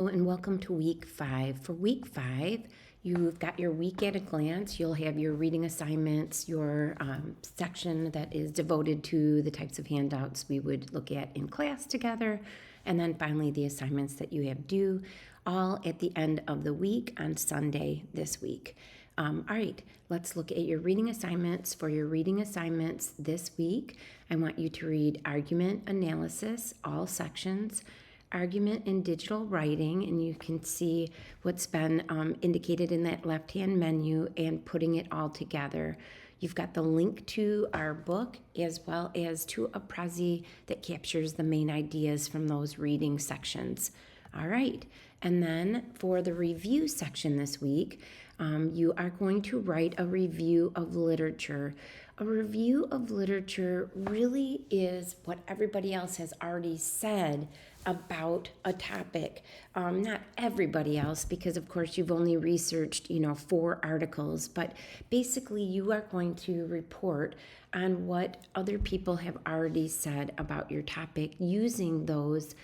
and welcome to week 5. For week 5, you've got your week at a glance. You'll have your reading assignments, your section that is devoted to the types of handouts we would look at in class together, and then finally the assignments that you have due, all at the end of the week on Sunday this week. All right, let's look at your reading assignments. For your reading assignments this week, I want you to read Argument Analysis, all sections, Argument in Digital Writing, and you can see what's been indicated in that left-hand menu and putting it all together. You've got the link to our book as well as to a Prezi that captures the main ideas from those reading sections. All right, and then for the review section this week, you are going to write a review of literature. A review of literature really is what everybody else has already said about a topic. Not everybody else, because of course you've only researched, 4 articles, but basically you are going to report on what other people have already said about your topic using those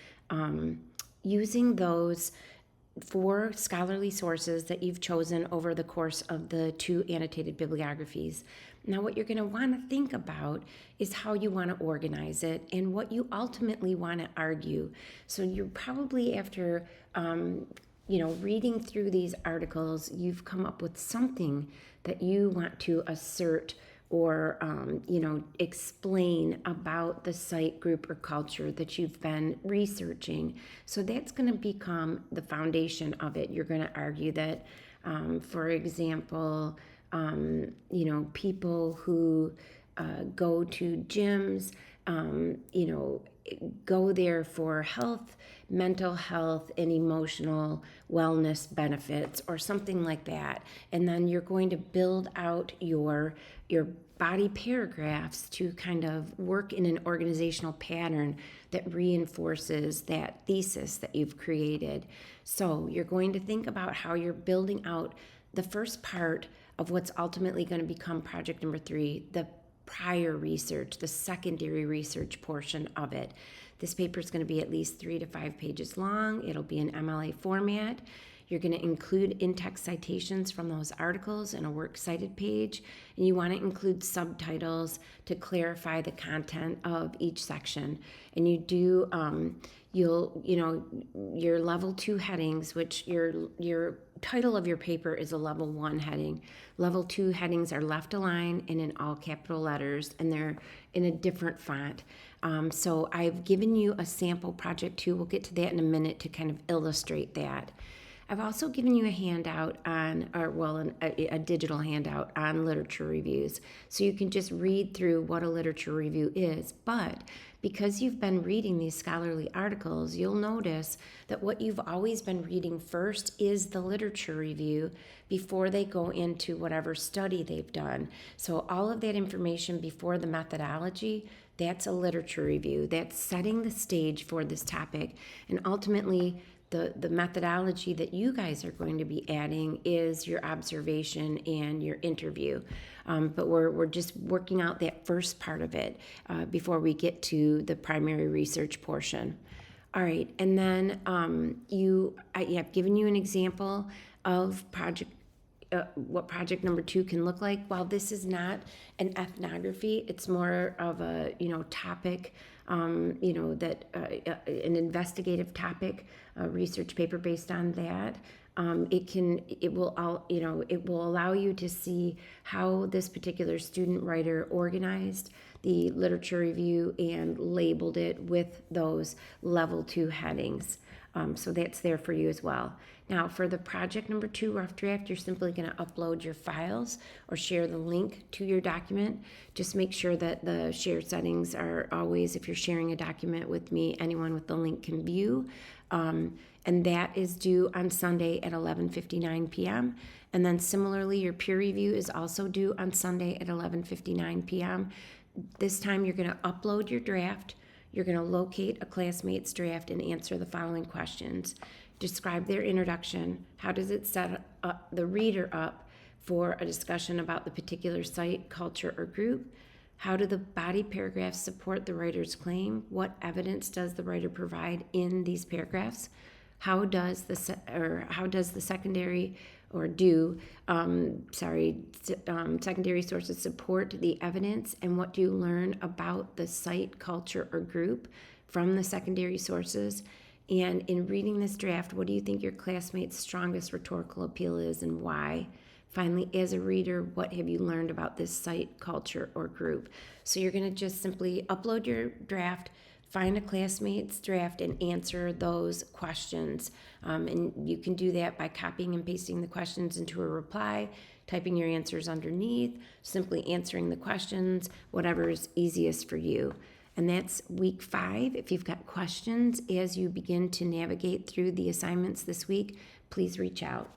4 scholarly sources that you've chosen over the course of the 2 annotated bibliographies. Now, what you're going to want to think about is how you want to organize it and what you ultimately want to argue. So you're probably, after reading through these articles, you've come up with something that you want to assert or explain about the site, group, or culture that you've been researching. So that's going to become the foundation of it. You're going to argue that, for example, people who go to gyms, go there for health, mental health, and emotional wellness benefits or something like that. And then you're going to build out your body paragraphs to kind of work in an organizational pattern that reinforces that thesis that you've created. So you're going to think about how you're building out the first part of what's ultimately going to become project number 3, the prior research, the secondary research portion of it. This paper is going to be at least 3 to 5 pages long. It'll be in MLA format. You're going to include in-text citations from those articles in a works cited page, and you want to include subtitles to clarify the content of each section. And you do, your level 2 headings, which your title of your paper is a level 1 heading. Level 2 headings are left aligned and in all capital letters, and they're in a different font. So I've given you a sample project 2. We'll get to that in a minute to kind of illustrate that. I've also given you a handout a digital handout on literature reviews. So you can just read through what a literature review is. But because you've been reading these scholarly articles, you'll notice that what you've always been reading first is the literature review before they go into whatever study they've done. So all of that information before the methodology, that's a literature review. That's setting the stage for this topic. And ultimately, the methodology that you guys are going to be adding is your observation and your interview. But we're just working out that first part of it before we get to the primary research portion. All right, and then I have given you an example of what project number 2 can look like. While this is not an ethnography, it's more of a an investigative topic, a research paper based on that. It will allow you to see how this particular student writer organized the literature review and labeled it with those level 2 headings. So that's there for you as well. Now, for the project number 2 rough draft, you're simply going to upload your files or share the link to your document. Just make sure that the shared settings are always, if you're sharing a document with me, anyone with the link can view. And that is due on Sunday at 11:59 p.m. And then similarly, your peer review is also due on Sunday at 11:59 p.m. This time you're going to upload your draft. You're going to locate a classmate's draft and answer the following questions. Describe their introduction. How does it set up the reader up for a discussion about the particular site, culture, or group? How do the body paragraphs support the writer's claim? What evidence does the writer provide in these paragraphs? how does the secondary or do, secondary sources support the evidence, and what do you learn about the site, culture, or group from the secondary sources? And in reading this draft, what do you think your classmates' strongest rhetorical appeal is and why? Finally, as a reader, what have you learned about this site, culture, or group? So you're going to just simply upload your draft, find a classmate's draft, and answer those questions. And you can do that by copying and pasting the questions into a reply, typing your answers underneath, simply answering the questions, whatever is easiest for you. And that's week 5. If you've got questions as you begin to navigate through the assignments this week, please reach out.